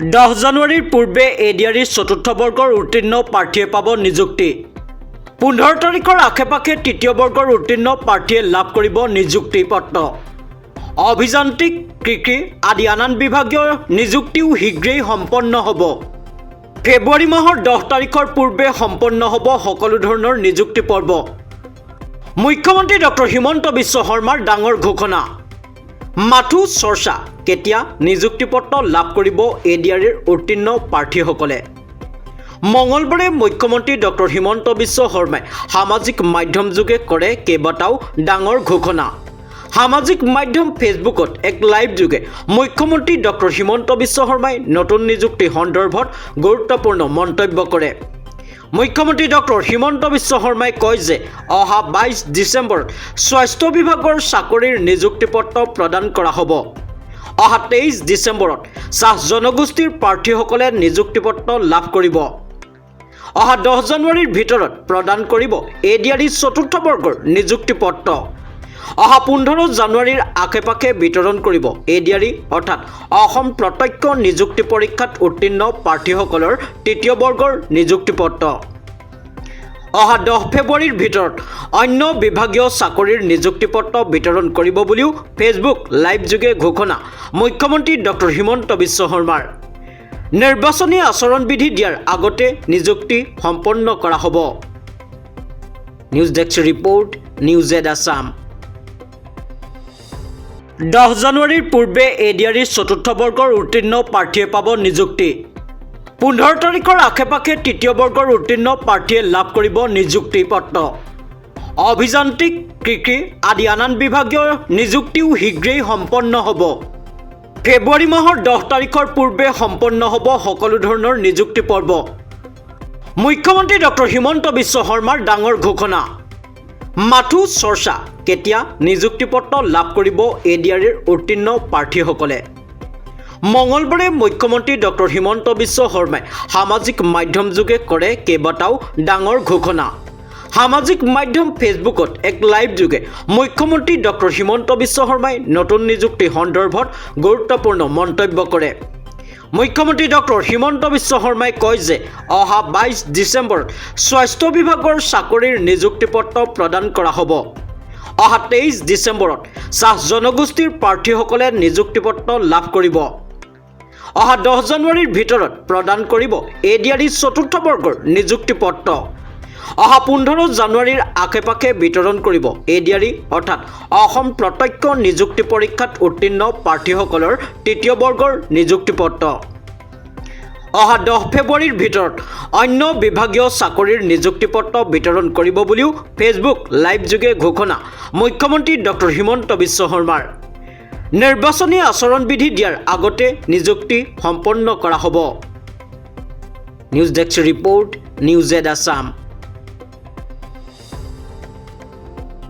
10 জানুৱাৰীৰ পূৰ্বে এডিআৰিৰ চতুৰ্থ বৰ্গৰ উত্তীৰ্ণ প্ৰাৰ্থীয়ে পাব নিযুক্তি। 15 তাৰিখৰ আশে-পাশে তৃতীয় বৰ্গৰ উত্তীৰ্ণ প্ৰাৰ্থীয়ে লাভ কৰিব নিযুক্তি পত্ৰ। অভিযান্ত্ৰিক, কৃষি আদি আন বিভাগীয় নিযুক্তিও শীঘ্ৰেই সম্পন্ন হ'ব। ফেব্ৰুৱাৰী মাহৰ 10 তাৰিখৰ পূৰ্বে সম্পন্ন হ'ব সকলো ধৰণৰ নিযুক্তি পৰ্ব। মুখ্যমন্ত্ৰী ডক্টৰ হিমন্ত বিশ্ব শৰ্মাৰ ডাঙৰ ঘোষণা। মাথো চৰ্চা, কেতিয়া নিযুক্তি পত্ৰ লাভ কৰিব এডিআৰিৰ উত্তীৰ্ণ প্ৰাৰ্থীসকলে। মঙলবাৰে মুখ্যমন্ত্ৰী ডক্টৰ হিমন্ত বিশ্ব শৰ্মাই সামাজিক মাধ্যম যোগে কৰে কেইবাটাও ডাঙৰ ঘোষণা। সামাজিক মাধ্যম ফেচবুকত এক লাইভ যোগে মুখ্যমন্ত্ৰী ডক্টৰ হিমন্ত বিশ্ব শৰ্মাই নতুন নিযুক্তি সন্দৰ্ভত গুৰুত্বপূৰ্ণ মন্তব্য কৰে। মুখ্যমন্ত্ৰী ডক্টৰ হিমন্ত বিশ্ব শৰ্মাই কয় যে অহা 22 ডিচেম্বৰত স্বাস্থ্য বিভাগৰ চাকৰিৰ নিযুক্তি পত্ৰ প্ৰদান কৰা হ'ব। অহা 23 ডিচেম্বৰত চাহ জনগোষ্ঠীৰ প্ৰাৰ্থীসকলে নিযুক্তি পত্ৰ লাভ কৰিব। অহা 10 জানুৱাৰীৰ ভিতৰত প্ৰদান কৰিব এডিআৰি চতুৰ্থ বৰ্গৰ নিযুক্তি পত্ৰ। অহা 15 জানুৱাৰীৰ আশে-পাশে বিতৰণ কৰিব এডিআৰি অৰ্থাৎ অসম প্ৰত্যক্ষ নিযুক্তি পৰীক্ষাত উত্তীৰ্ণ প্ৰাৰ্থীসকলৰ তৃতীয় বৰ্গৰ নিযুক্তি পত্ৰ। অহা 10 ফেব্ৰুৱাৰীৰ ভিতৰত অন্য বিভাগীয় চাকৰিৰ নিযুক্তি পত্ৰ বিতৰণ কৰিব বুলিও ফেচবুক লাইভ যোগে ঘোষণা মুখ্যমন্ত্ৰী ডক্টৰ হিমন্ত বিশ্ব শৰ্মাৰ। নিৰ্বাচনী আচৰণবিধি দিয়াৰ আগতে নিযুক্তি সম্পন্ন কৰা হ'ব। News desk report, news aid Assam. 10 জানুৱাৰীৰ পূৰ্বে এডিআৰিৰ চতুৰ্থ বৰ্গৰ উত্তীৰ্ণ প্ৰাৰ্থীয়ে পাব নিযুক্তি। 15 তাৰিখৰ আশে-পাশে তৃতীয় বৰ্গৰ উত্তীৰ্ণ প্ৰাৰ্থীয়ে লাভ কৰিব নিযুক্তি পত্ৰ। অভিযান্ত্ৰিক, কৃষি আদি আন বিভাগীয় নিযুক্তিও শীঘ্ৰেই সম্পন্ন হ'ব। ফেব্ৰুৱাৰী মাহৰ 10 তাৰিখৰ পূৰ্বে সম্পন্ন হ'ব সকলো ধৰণৰ নিযুক্তি পৰ্ব। মুখ্যমন্ত্ৰী ডক্টৰ হিমন্ত বিশ্ব শৰ্মাৰ ডাঙৰ ঘোষণা। মাথো চৰ্চা, কেতিয়া নিযুক্তি পত্ৰ লাভ কৰিব এডিআৰিৰ উত্তীৰ্ণ প্ৰাৰ্থীসকলে। মঙলবাৰে মুখ্যমন্ত্ৰী ডক্টৰ হিমন্ত বিশ্ব শৰ্মাই সামাজিক মাধ্যম যোগে কৰে কেইবাটাও ডাঙৰ ঘোষণা। সামাজিক মাধ্যম ফেচবুকত এক লাইভ যোগে মুখ্যমন্ত্ৰী ডক্টৰ হিমন্ত বিশ্ব শৰ্মাই নতুন নিযুক্তি সন্দৰ্ভত গুৰুত্বপূৰ্ণ মন্তব্য কৰে। মুখ্যমন্ত্ৰী ডক্টৰ হিমন্ত বিশ্ব শৰ্মাই কয় যে অহা 22 ডিচেম্বৰত স্বাস্থ্য বিভাগৰ চাকৰিৰ নিযুক্তি পত্ৰ প্ৰদান কৰা হ'ব। অহা 23 ডিচেম্বৰত চাহ জনগোষ্ঠীৰ প্ৰাৰ্থীসকলে নিযুক্তি পত্ৰ লাভ কৰিব। অহা 10 জানুৱাৰীৰ ভিতৰত প্ৰদান কৰিব এডিআৰি চতুৰ্থ বৰ্গৰ নিযুক্তি পত্ৰ। অহা 15 জানুৱাৰীৰ আশে-পাশে বিতৰণ কৰিব এডিআৰি অৰ্থাৎ অসম প্ৰত্যক্ষ নিযুক্তি পৰীক্ষাত উত্তীৰ্ণ প্ৰাৰ্থীসকলৰ তৃতীয় বৰ্গৰ নিযুক্তি পত্ৰ। অহা 10 ফেব্ৰুৱাৰীৰ ভিতৰত অন্য বিভাগীয় চাকৰিৰ নিযুক্তি পত্ৰ বিতৰণ কৰিব বুলিও ফেচবুক লাইভ যোগে ঘোষণা মুখ্যমন্ত্ৰী ডক্টৰ হিমন্ত বিশ্ব শৰ্মাৰ। নিৰ্বাচনী আচৰণবিধি দিয়াৰ আগতে নিযুক্তি সম্পন্ন কৰা হ'ব। News desk report, news aid Assam.